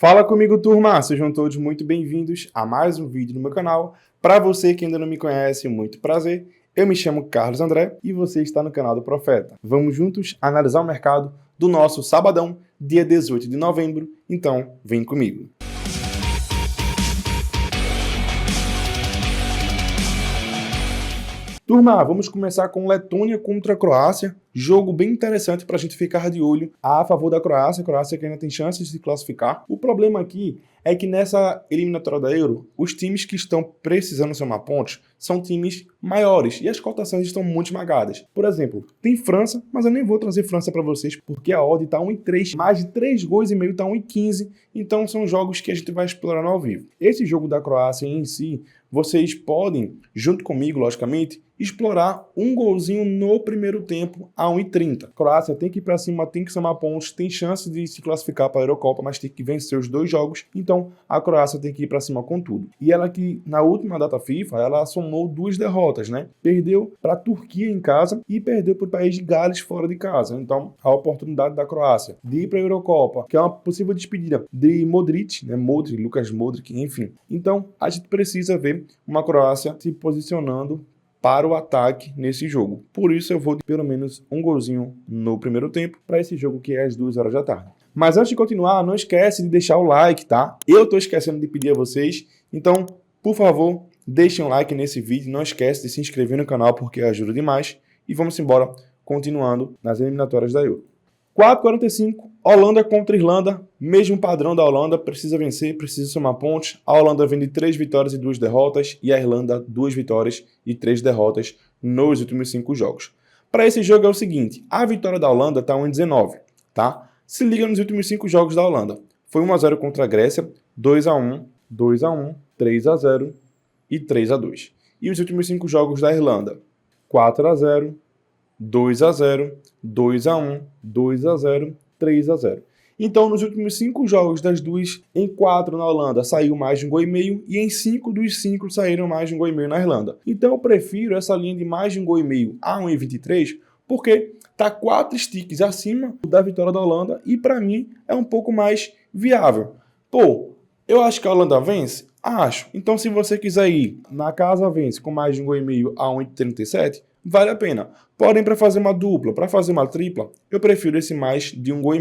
Fala comigo, turma! Sejam todos muito bem-vindos a mais um vídeo no meu canal. Para você que ainda não me conhece, muito prazer. Eu me chamo Carlos André e você está no canal do Profeta. Vamos juntos analisar o mercado do nosso sabadão, dia 18 de novembro. Então, vem comigo. Turma, vamos começar com Letônia contra a Croácia. Jogo bem interessante para a gente ficar de olho a favor da Croácia. A Croácia que ainda tem chances de se classificar. O problema aqui é que nessa eliminatória da Euro, os times que estão precisando somar pontos são times maiores e as cotações estão muito esmagadas. Por exemplo, tem França, mas eu nem vou trazer França para vocês porque a odd está 1,3. Mais de 3 gols e meio está 1,15. Então são jogos que a gente vai explorar ao vivo. Esse jogo da Croácia em si, vocês podem, junto comigo, logicamente, explorar um golzinho no primeiro tempo a 1,30. Croácia tem que ir para cima, tem que somar pontos, tem chance de se classificar para a Eurocopa, mas tem que vencer os dois jogos, então a Croácia tem que ir para cima com tudo. E ela que, na última data FIFA, ela somou 2 derrotas, né? Perdeu para a Turquia em casa e perdeu para o país de Gales fora de casa. Então, a oportunidade da Croácia de ir para a Eurocopa, que é uma possível despedida de Modric, né? Lucas Modric, enfim. Então, a gente precisa ver uma Croácia se posicionando para o ataque nesse jogo. Por isso eu vou de pelo menos um golzinho no primeiro tempo para esse jogo que é às 2 horas da tarde. Mas antes de continuar, não esquece de deixar o like, tá? Eu tô esquecendo de pedir a vocês, então, por favor, deixem um like nesse vídeo, não esquece de se inscrever no canal porque ajuda demais. E vamos embora, continuando nas eliminatórias da Euro. 4,45, Holanda contra Irlanda, mesmo padrão da Holanda, precisa vencer, precisa somar pontos. A Holanda vem de 3 vitórias e 2 derrotas e a Irlanda 2 vitórias e 3 derrotas nos últimos 5 jogos. Para esse jogo é o seguinte, a vitória da Holanda está 1,19, tá? Se liga nos últimos 5 jogos da Holanda. Foi 1-0 contra a Grécia, 2-1, 2-1, 3-0 e 3-2. E os últimos 5 jogos da Irlanda, 4-0, 2-0, 2-1, 2-0, 3-0. Então, nos últimos 5 jogos das duas, em 4 na Holanda saiu mais de 1,5 gol e em 5 dos 5 saíram mais de 1,5 gol na Irlanda. Então, eu prefiro essa linha de mais de 1,5 gol a 1,23 porque tá 4 sticks acima da vitória da Holanda e para mim é um pouco mais viável. Pô, eu acho que a Holanda vence? Acho. Então, se você quiser ir na casa vence com mais de 1,5 gol a 1,37, vale a pena. Porém, para fazer uma dupla, para fazer uma tripla, eu prefiro esse mais de 1,5 gol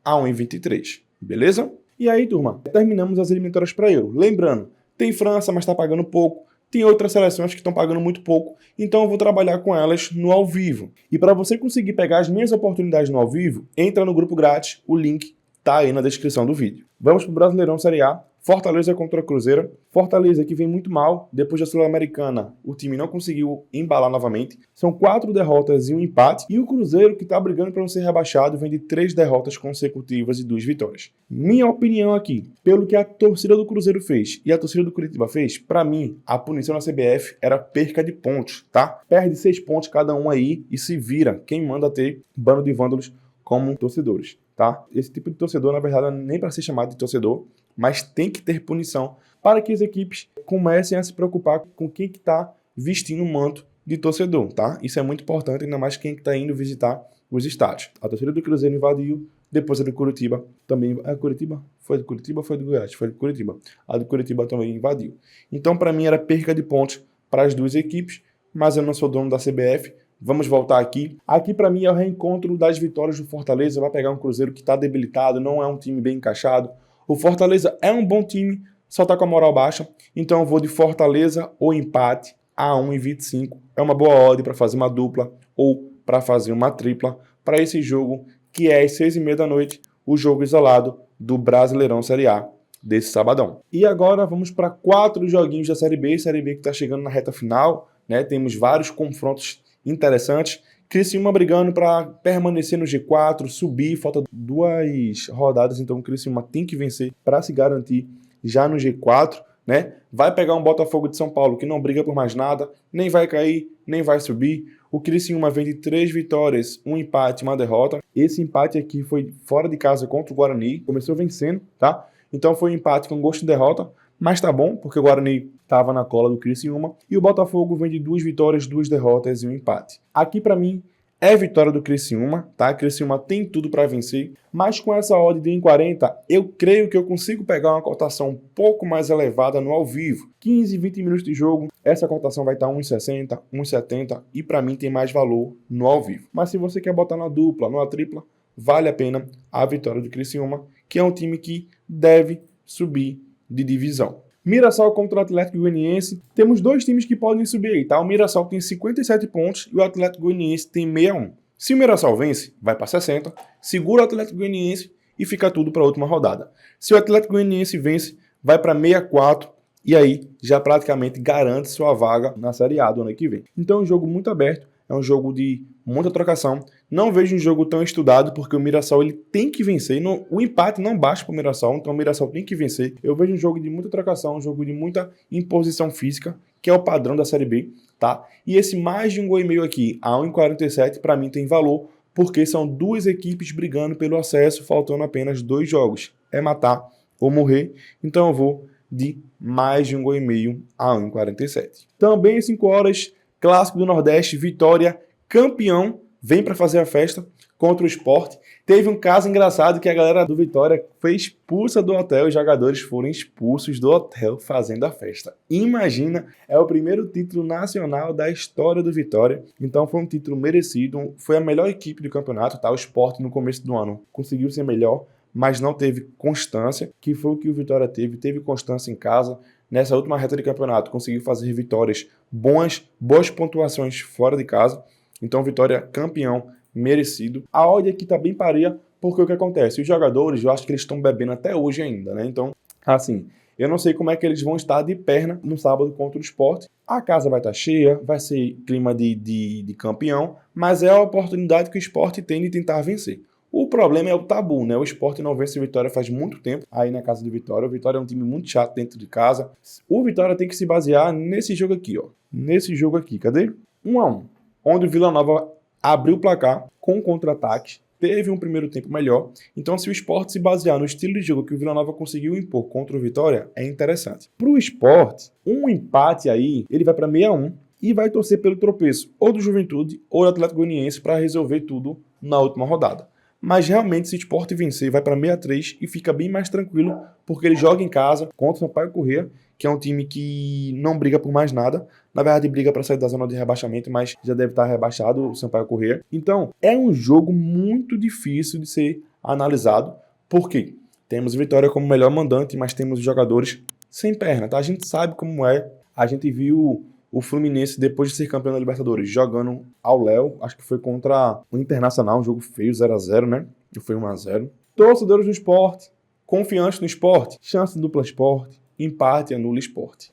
a 1,23. Beleza? E aí, turma, terminamos as eliminatórias para Euro. Lembrando, tem França, mas está pagando pouco. Tem outras seleções que estão pagando muito pouco. Então, eu vou trabalhar com elas no ao vivo. E para você conseguir pegar as minhas oportunidades no ao vivo, entra no grupo grátis. O link está aí na descrição do vídeo. Vamos para o Brasileirão Série A. Fortaleza contra a Cruzeiro. Fortaleza que vem muito mal. Depois da Sul-Americana, o time não conseguiu embalar novamente. São 4 derrotas e 1 empate. E o Cruzeiro, que está brigando para não ser rebaixado, vem de 3 derrotas consecutivas e 2 vitórias. Minha opinião aqui, pelo que a torcida do Cruzeiro fez e a torcida do Curitiba fez, para mim, a punição na CBF era perca de pontos, tá? Perde 6 pontos cada um aí e se vira. Quem manda ter bando de vândalos como torcedores, tá? Esse tipo de torcedor, na verdade, nem para ser chamado de torcedor, mas tem que ter punição para que as equipes comecem a se preocupar com quem que está vestindo o manto de torcedor, tá? Isso é muito importante, ainda mais quem está indo visitar os estádios. A torcida do Cruzeiro invadiu, depois a do Curitiba também... A Curitiba? Foi do Curitiba ou foi do Goiás? Foi do Curitiba. A do Curitiba também invadiu. Então, para mim, era perca de pontos para as duas equipes, mas eu não sou dono da CBF. Vamos voltar aqui. Aqui, para mim, é o reencontro das vitórias do Fortaleza. Vai pegar um Cruzeiro que está debilitado, não é um time bem encaixado. O Fortaleza é um bom time, só está com a moral baixa. Então eu vou de Fortaleza ou empate a 1,25. É uma boa odd para fazer uma dupla ou para fazer uma tripla para esse jogo que é às 6h30 da noite, o jogo isolado do Brasileirão Série A desse sabadão. E agora vamos para 4 joguinhos da Série B que está chegando na reta final, né? Temos vários confrontos interessantes. Criciúma brigando para permanecer no G4, subir, falta 2 rodadas, então o Criciúma tem que vencer para se garantir já no G4, né? Vai pegar um Botafogo de São Paulo que não briga por mais nada, nem vai cair, nem vai subir. O Criciúma vem de 3 vitórias, 1 empate, 1 derrota. Esse empate aqui foi fora de casa contra o Guarani, começou vencendo, tá? Então foi um empate com gosto de derrota, mas tá bom, porque o Guarani estava na cola do Criciúma. E o Botafogo vem de 2 vitórias, 2 derrotas e 1 empate. Aqui, para mim, é vitória do Criciúma, tá? Criciúma tem tudo para vencer, mas com essa odd de 1,40, eu creio que eu consigo pegar uma cotação um pouco mais elevada no ao vivo. 15, 20 minutos de jogo, essa cotação vai estar 1,60, 1,70 e para mim tem mais valor no ao vivo. Mas se você quer botar na dupla, na tripla, vale a pena a vitória do Criciúma, que é um time que deve subir de divisão. Mirassol contra o Atlético Goianiense. Temos dois times que podem subir aí, tá? O Mirassol tem 57 pontos e o Atlético Goianiense tem 61. Se o Mirassol vence, vai para 60, segura o Atlético Goianiense e fica tudo para a última rodada. Se o Atlético Goianiense vence, vai para 64 e aí já praticamente garante sua vaga na Série A do ano que vem. Então é um jogo muito aberto, é um jogo de muita trocação. Não vejo um jogo tão estudado, porque o Mirassol ele tem que vencer. O empate não baixa para o Mirassol, então o Mirassol tem que vencer. Eu vejo um jogo de muita trocação, um jogo de muita imposição física, que é o padrão da Série B, tá? E esse mais de um gol e meio aqui, a 1,47, para mim tem valor, porque são duas equipes brigando pelo acesso, faltando apenas 2 jogos. É matar ou morrer, então eu vou de mais de um gol e meio a 1,47. Também às 5 horas, Clássico do Nordeste, Vitória, campeão, vem para fazer a festa contra o Sport. Teve um caso engraçado que a galera do Vitória foi expulsa do hotel, os jogadores foram expulsos do hotel fazendo a festa. Imagina, é o primeiro título nacional da história do Vitória, então foi um título merecido, foi a melhor equipe do campeonato, tá? O Sport no começo do ano conseguiu ser melhor, mas não teve constância, que foi o que o Vitória teve constância em casa. Nessa última reta de campeonato, conseguiu fazer vitórias boas pontuações fora de casa. Então, Vitória campeão, merecido. A odd aqui tá bem pareia, porque o que acontece? Os jogadores, eu acho que eles estão bebendo até hoje ainda, né? Então, assim, eu não sei como é que eles vão estar de perna no sábado contra o Sport. A casa vai estar cheia, vai ser clima de campeão, mas é a oportunidade que o Sport tem de tentar vencer. O problema é o tabu, né? O Sport não vence o Vitória faz muito tempo aí na casa do Vitória. O Vitória é um time muito chato dentro de casa. O Vitória tem que se basear nesse jogo aqui, ó. Nesse jogo aqui, cadê? 1-1. Onde o Vila Nova abriu o placar com contra-ataques. Teve um primeiro tempo melhor. Então, se o Sport se basear no estilo de jogo que o Vila Nova conseguiu impor contra o Vitória, é interessante. Para o Sport, um empate aí, ele vai para 6-1 e vai torcer pelo tropeço ou do Juventude ou do Atlético Goianiense para resolver tudo na última rodada. Mas realmente, se o Sport vencer, vai para 6-3 e fica bem mais tranquilo, porque ele joga em casa contra o Sampaio Corrêa, que é um time que não briga por mais nada. Na verdade, briga para sair da zona de rebaixamento, mas já deve estar rebaixado o Sampaio Corrêa. Então, é um jogo muito difícil de ser analisado. Por quê? Temos Vitória como melhor mandante, mas temos jogadores sem perna, tá? A gente sabe como é. A gente viu o Fluminense, depois de ser campeão da Libertadores, jogando ao Léo, acho que foi contra o Internacional, um jogo feio, 0-0, né? E foi 1-0. Torcedores do Sport, confiantes no Sport, chance de dupla Sport, empate, anula Sport.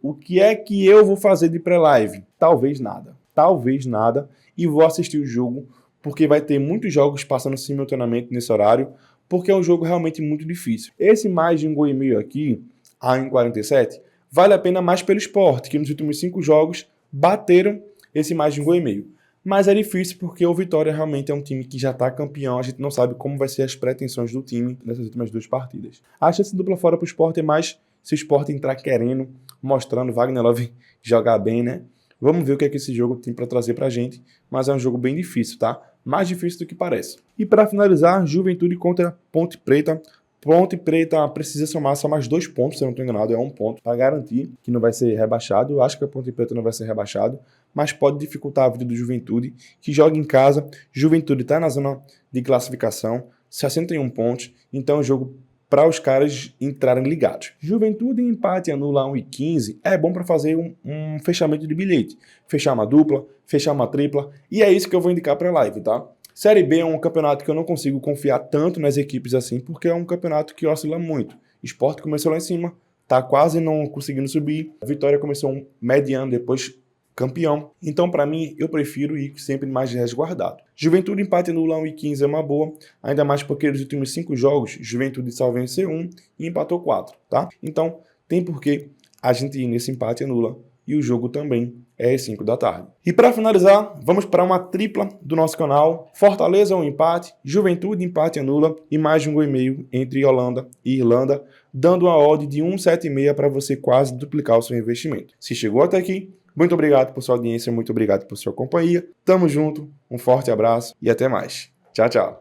O que é que eu vou fazer de pré-live? Talvez nada, e vou assistir o jogo, porque vai ter muitos jogos passando simultaneamente nesse horário, porque é um jogo realmente muito difícil. Esse mais de um gol e meio aqui, a 1,47, vale a pena mais pelo Sport, que nos últimos 5 jogos bateram esse mais de um gol e meio. Mas é difícil porque o Vitória realmente é um time que já está campeão, a gente não sabe como vai ser as pretensões do time nessas últimas 2 partidas. A chance de dupla fora para o Sport é mais se o Sport entrar querendo, mostrando Wagner Love jogar bem, né? Vamos ver o que é que esse jogo tem para trazer para a gente, mas é um jogo bem difícil, tá? Mais difícil do que parece. E para finalizar, Juventude contra Ponte Preta. Ponte Preta precisa somar só mais 2 pontos, se eu não estou enganado, é 1 ponto, para garantir que não vai ser rebaixado. Eu acho que a Ponte Preta não vai ser rebaixado, mas pode dificultar a vida do Juventude, que joga em casa. Juventude está na zona de classificação, 61 pontos, então é um jogo para os caras entrarem ligados. Juventude em empate anula 1,15 é bom para fazer um fechamento de bilhete. Fechar uma dupla, fechar uma tripla, e é isso que eu vou indicar para a live, tá? Série B é um campeonato que eu não consigo confiar tanto nas equipes assim, porque é um campeonato que oscila muito. Sport começou lá em cima, tá quase não conseguindo subir. A Vitória começou mediano, depois campeão. Então, para mim, eu prefiro ir sempre mais resguardado. Juventude empate anula 1,15 é uma boa, ainda mais porque nos últimos 5 jogos, Juventude só venceu 1 e empatou 4, tá? Então, tem porquê a gente ir nesse empate anula. E o jogo também é às 5 da tarde. E para finalizar, vamos para uma tripla do nosso canal. Fortaleza um empate, Juventude empate anula e mais de um gol e meio entre Holanda e Irlanda, dando uma odd de 1,76 para você quase duplicar o seu investimento. Se chegou até aqui, Muito obrigado por sua audiência, muito obrigado por sua companhia. Tamo junto, um forte abraço e até mais. Tchau, tchau.